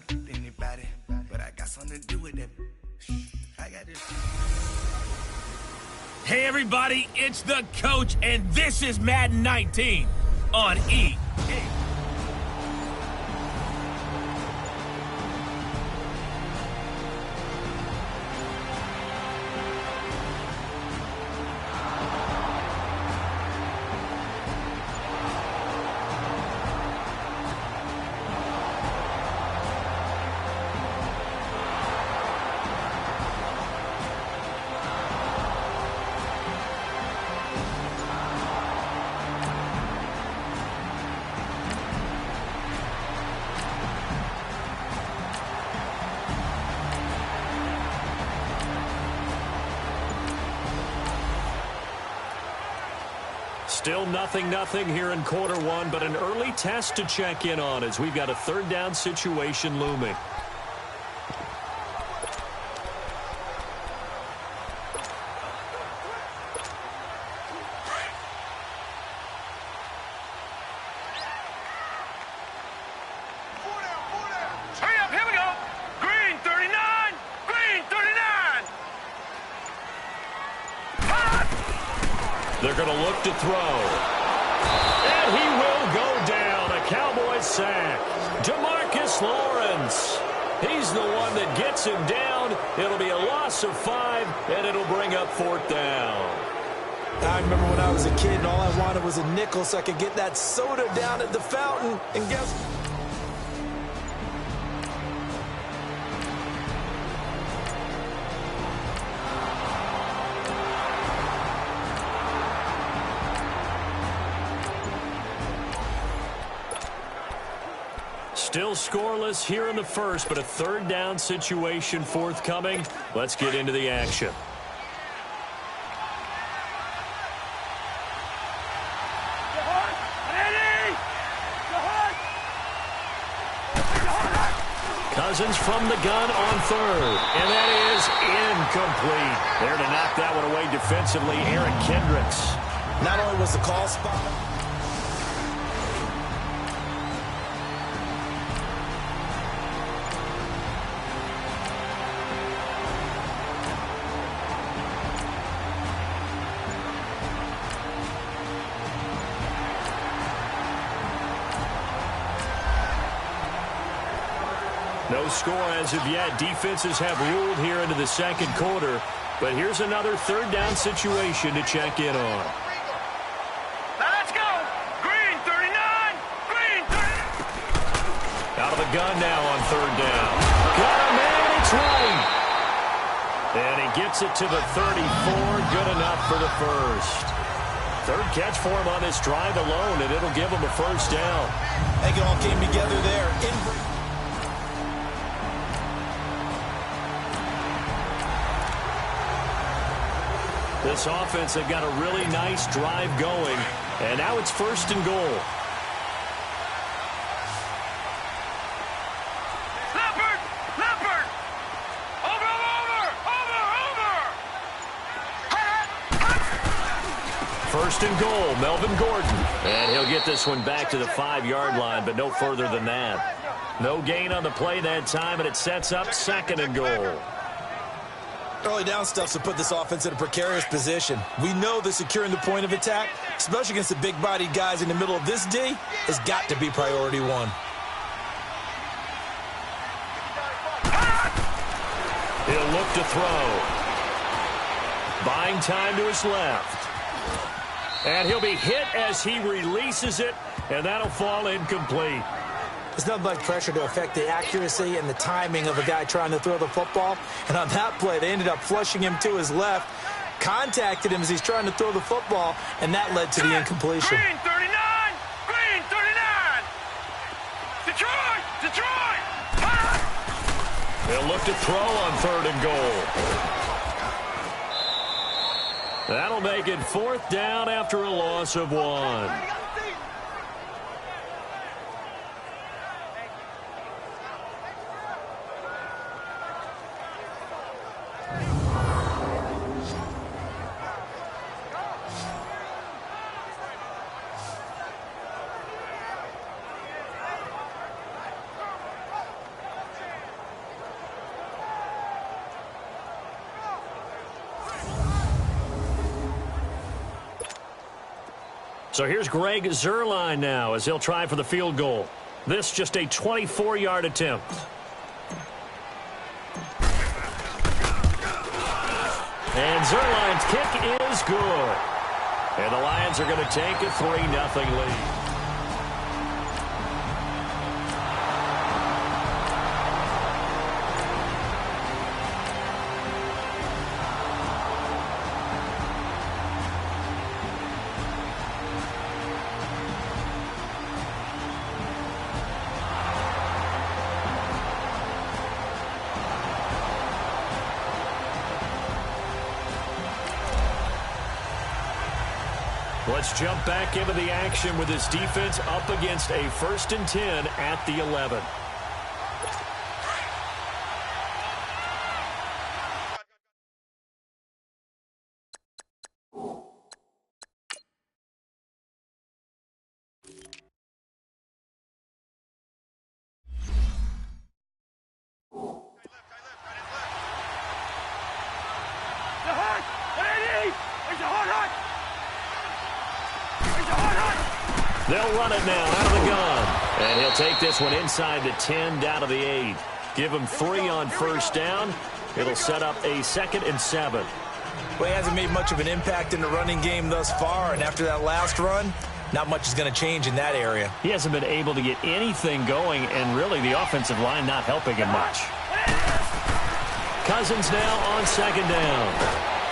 anybody, but I got something to do with that. I got this. Hey everybody, it's the coach, and this is Madden 19 on EA. Still 0-0 here in quarter one, but an early test to check in on as we've got a third down situation looming. Hurry up, here we go. Green 39, green 39. They're going to look to throw. And he will go down. A Cowboys sack. DeMarcus Lawrence. He's the one that gets him down. It'll be a loss of 5, and it'll bring up 4th down. I remember when I was a kid and all I wanted was a nickel so I could get that soda down at the fountain. And guess what? Still scoreless here in the first, but a third down situation forthcoming. Let's get into the action. Cousins from the gun on third, and that is incomplete. There to knock that one away defensively, Eric Kendricks. Not only was the call spot. No score as of yet. Defenses have ruled here into the second quarter. But here's another third down situation to check in on. Now let's go. Green 39, green 39. Out of the gun now on third down. Got a man, it's right. And he gets it to the 34. Good enough for the first. Third catch for him on this drive alone, and it'll give him a first down. I think it all came together there. This offense have got a really nice drive going, and now it's 1st and goal. Leopard, leopard. Over. 1st and goal, Melvin Gordon. And he'll get this one back to the 5-yard line, but no further than that. No gain on the play that time, and it sets up 2nd and goal. Early down stuff to put this offense in a precarious position. We know that securing the point of attack, especially against the big-bodied guys in the middle of this D, has got to be priority one. He'll look to throw. Buying time to his left. And he'll be hit as he releases it, and that'll fall incomplete. It's nothing like pressure to affect the accuracy and the timing of a guy trying to throw the football. And on that play, they ended up flushing him to his left, contacted him as he's trying to throw the football, and that led to the incompletion. Green 39, green 39. Detroit, Detroit. They'll look to throw on 3rd and goal. That'll make it 4th down after a loss of 1. So here's Greg Zuerlein now as he'll try for the field goal. This just a 24-yard attempt. And Zuerlein's kick is good. And the Lions are going to take a 3-0 lead. Let's jump back into the action with this defense up against a 1st and 10 at the 11. They'll run it now out of the gun. And he'll take this one inside the 10 down to the 8. Give him 3 on 1st down. It'll set up a 2nd and 7. Well, he hasn't made much of an impact in the running game thus far, and after that last run, not much is going to change in that area. He hasn't been able to get anything going, and really the offensive line not helping him much. Cousins now on 2nd down.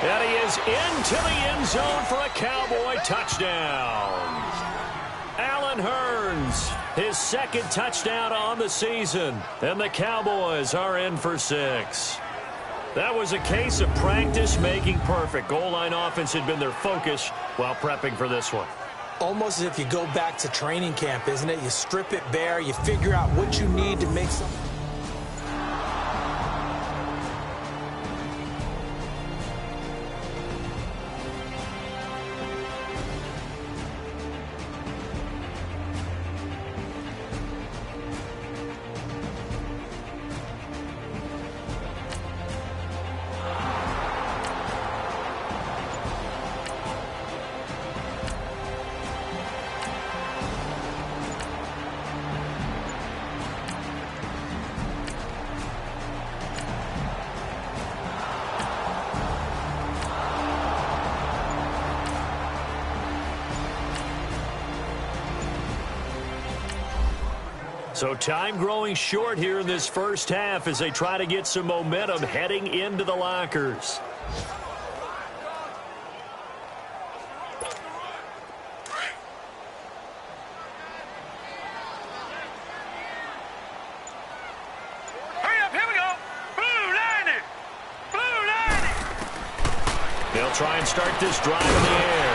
And he is into the end zone for a Cowboy touchdown. Allen Hurns, his 2nd touchdown on the season, and the Cowboys are in for 6. That was a case of practice making perfect. Goal line offense had been their focus while prepping for this one. Almost as if you go back to training camp, isn't it? You strip it bare, you figure out what you need to make something. So time growing short here in this first half as they try to get some momentum heading into the lockers. Hurry up, here we go. Blue 90. Blue 90. They'll try and start this drive in the air.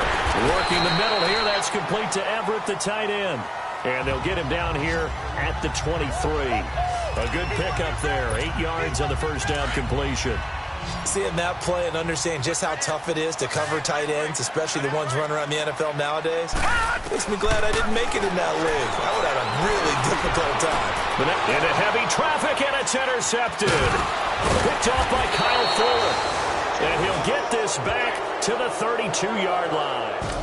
Working the middle here, that's complete to Everett, the tight end. And they'll get him down here at the 23. A good pickup there. 8 yards on the 1st down completion. Seeing that play and understand just how tough it is to cover tight ends, especially the ones running around the NFL nowadays, makes me glad I didn't make it in that league. I would have had a really difficult time. But into heavy traffic, and it's intercepted. Picked off by Kyle Fuller. And he'll get this back to the 32-yard line.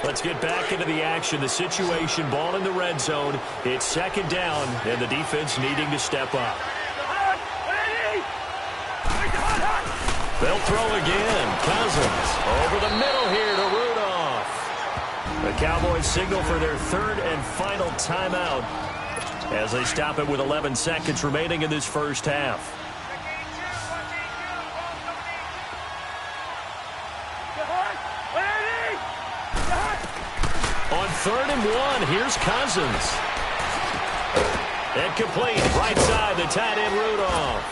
Let's get back into the action. The situation, ball in the red zone. It's 2nd down, and the defense needing to step up. They'll throw again. Cousins over the middle here to Rudolph. The Cowboys signal for their 3rd and final timeout as they stop it with 11 seconds remaining in this first half. On 3rd and 1, here's Cousins. And complete, right side, the tight end Rudolph.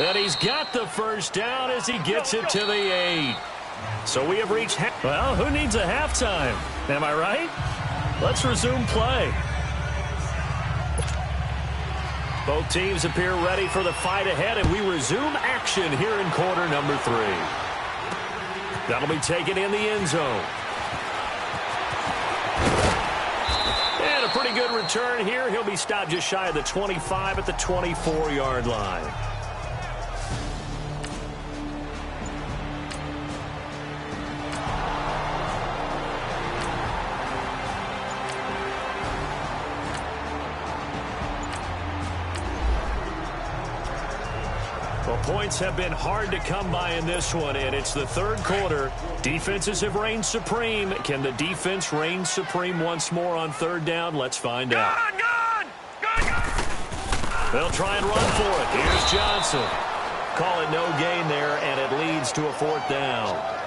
And he's got the 1st down as he gets it to the 8. So we have reached well, who needs a halftime? Am I right? Let's resume play. Both teams appear ready for the fight ahead, and we resume action here in quarter number 3. That'll be taken in the end zone. And a pretty good return here. He'll be stopped just shy of the 25 at the 24-yard line. Well, points have been hard to come by in this one, and it's the third quarter. Defenses have reigned supreme. Can the defense reign supreme once more on third down? Let's find out. They'll try and run for it. Here's Johnson. Call it no gain there, and it leads to a fourth down.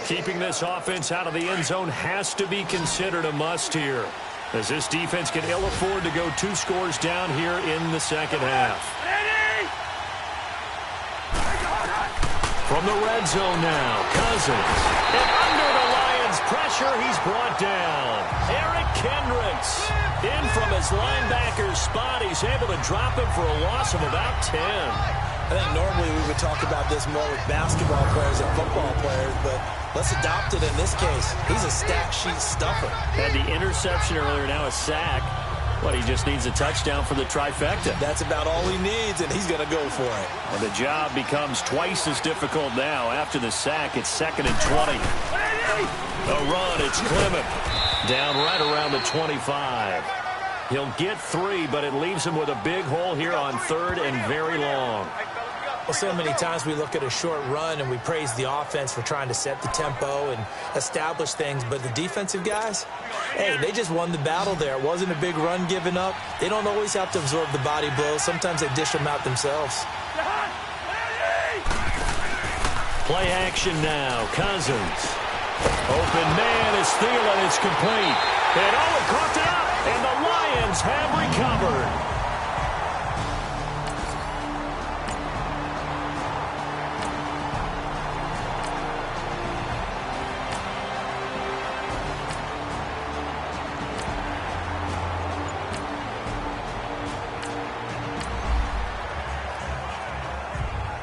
Keeping this offense out of the end zone has to be considered a must here, as this defense can ill afford to go 2 scores down here in the second half. From the red zone now, Cousins. And under the Lions' pressure, he's brought down. Eric Kendricks in from his linebacker's spot. He's able to drop him for a loss of about 10. I think normally we would talk about this more with basketball players and football players, but let's adopt it in this case. He's a stat sheet stuffer. Had the interception earlier, now a sack. But he just needs a touchdown for the trifecta. That's about all he needs, and he's going to go for it. And the job becomes twice as difficult now. After the sack, it's 2nd and 20. A run, it's Clement. Down right around the 25. He'll get 3, but it leaves him with a big hole here on 3rd and very long. Well, so many times we look at a short run and we praise the offense for trying to set the tempo and establish things, but the defensive guys, hey, they just won the battle there. It wasn't a big run given up. They don't always have to absorb the body blows. Sometimes they dish them out themselves. Play action now. Cousins. Open man is Thielen. It's complete. And Owen coughed it up, and the Lions have recovered.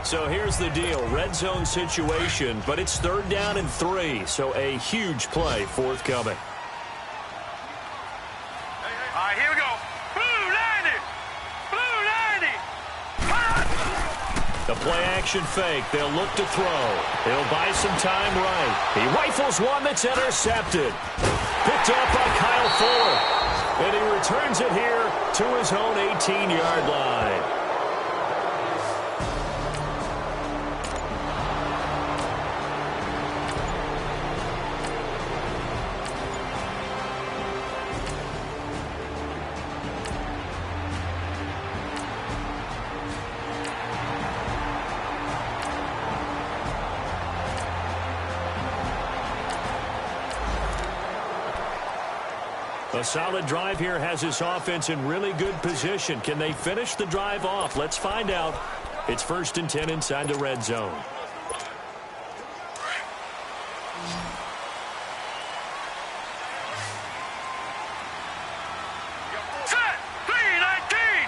So here's the deal. Red zone situation, but it's 3rd down and 3, so a huge play forthcoming. All right, here we go. Blue 90! Blue 90! The play action fake. They'll look to throw. He'll buy some time right. He rifles one that's intercepted. Picked up by Kyle Fuller. And he returns it here to his own 18-yard line. A solid drive here has his offense in really good position. Can they finish the drive off? Let's find out. It's 1st and 10 inside the red zone. Set! 319!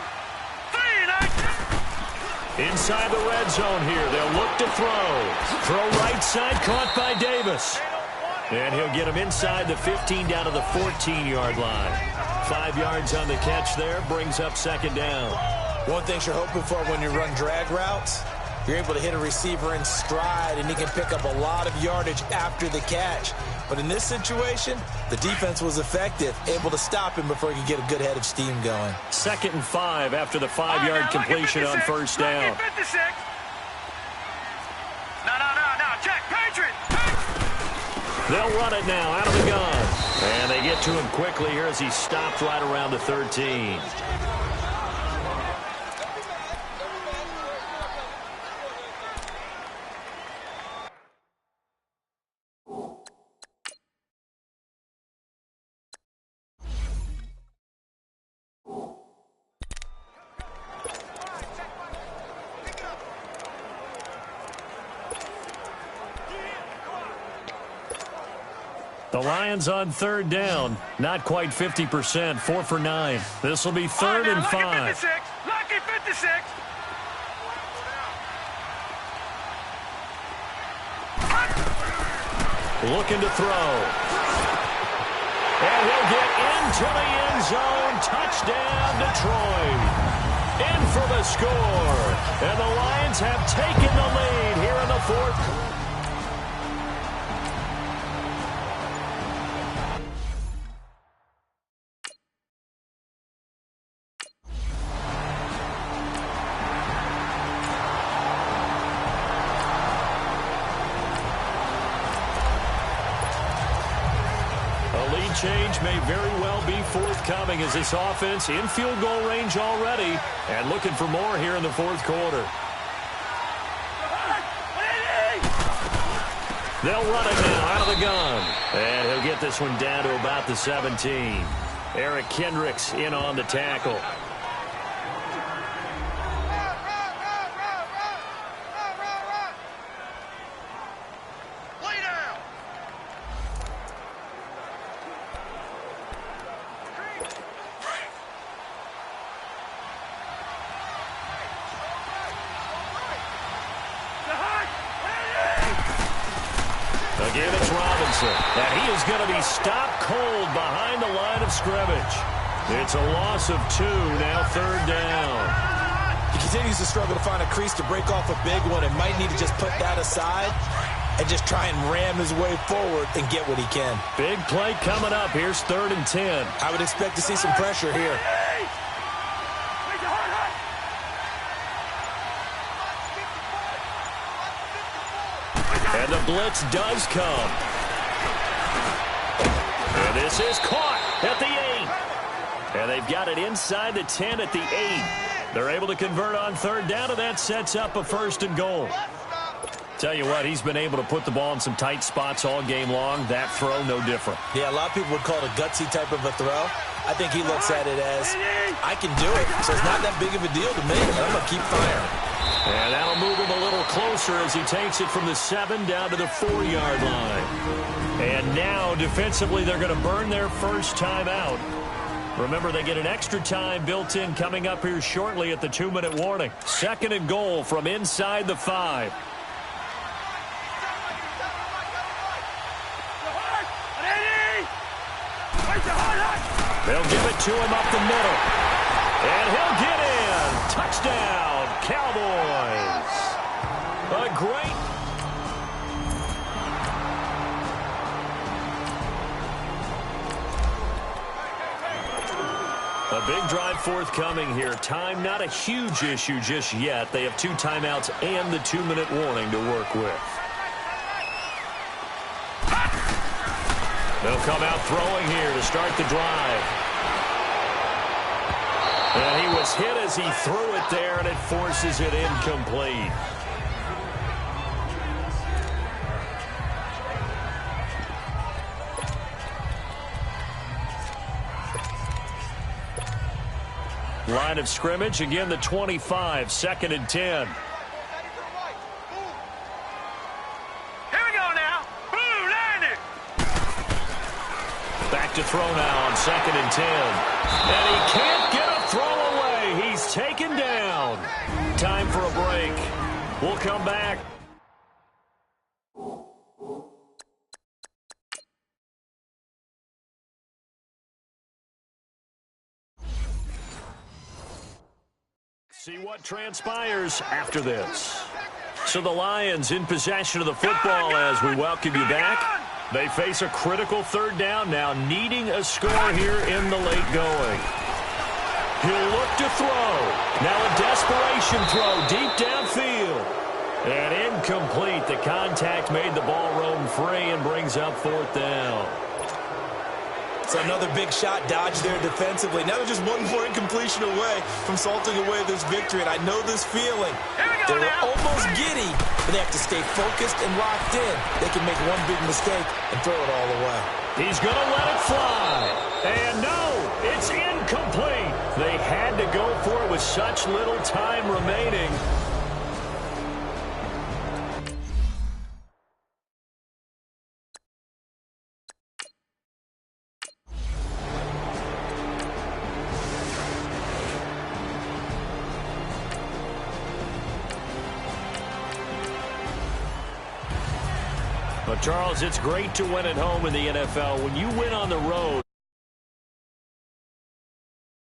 319! Inside the red zone here. They'll look to throw. Throw right side, caught by Davis. And he'll get him inside the 15 down to the 14-yard line. 5 yards on the catch there, brings up 2nd down. One thing you're hoping for when you run drag routes, you're able to hit a receiver in stride, and he can pick up a lot of yardage after the catch. But in this situation, the defense was effective, able to stop him before he could get a good head of steam going. 2nd and 5 after the 5-yard completion on 1st down. No, check, Patriot! They'll run it now out of the gun. And they get to him quickly here as he stopped right around the 13. The Lions on 3rd down. Not quite 50%. 4 for 9. This will be 3rd and 5. Lucky 56. looking to throw. And he'll get into the end zone. Touchdown, Detroit. In for the score. And the Lions have taken the lead here in the fourth. Change may very well be forthcoming as this offense in field goal range already and looking for more here in the fourth quarter. They'll run it now out of the gun. And he'll get this one down to about the 17. Eric Kendricks in on the tackle. Again, it's Robinson, and he is going to be stopped cold behind the line of scrimmage. It's a loss of 2, now third down. He continues to struggle to find a crease to break off a big one and might need to just put that aside and just try and ram his way forward and get what he can. Big play coming up. Here's 3rd and 10. I would expect to see some pressure here. And the blitz does come. And this is caught at the 8. And they've got it inside the 10 at the 8. They're able to convert on 3rd down, and that sets up a 1st and goal. Tell you what, he's been able to put the ball in some tight spots all game long. That throw, no different. Yeah, a lot of people would call it a gutsy type of a throw. I think he looks at it as, I can do it, so it's not that big of a deal to me. I'm going to keep firing. And that'll move him a little closer as he takes it from the 7 down to the 4-yard line. And now, defensively, they're going to burn their first time out. Remember, they get an extra time built in coming up here shortly at the 2-minute warning. 2nd and goal from inside the 5. They'll give it to him up the middle. And he'll get in. Touchdown, Cowboys. A great... A big drive forthcoming here. Time not a huge issue just yet. They have 2 timeouts and the 2-minute warning to work with. They'll come out throwing here to start the drive. And he was hit as he threw it there, and it forces it incomplete. Line of scrimmage, again the 25, 2nd and 10. Back to throw now on 2nd and 10. And he can't get a throw away. He's taken down. Time for a break. We'll come back. See what transpires after this. So the Lions in possession of the football as we welcome you back. They face a critical 3rd down now, needing a score here in the late going. He'll look to throw. Now a desperation throw deep downfield. And incomplete. The contact made the ball roam free and brings up 4th down. So another big shot dodged there defensively. Now they're just one more incompletion away from salting away this victory. And I know this feeling. They were almost giddy, but they have to stay focused and locked in. They can make one big mistake and throw it all away. He's going to let it fly. And no, it's incomplete. They had to go for it with such little time remaining. Well, Charles, it's great to win at home in the NFL. When you win on the road,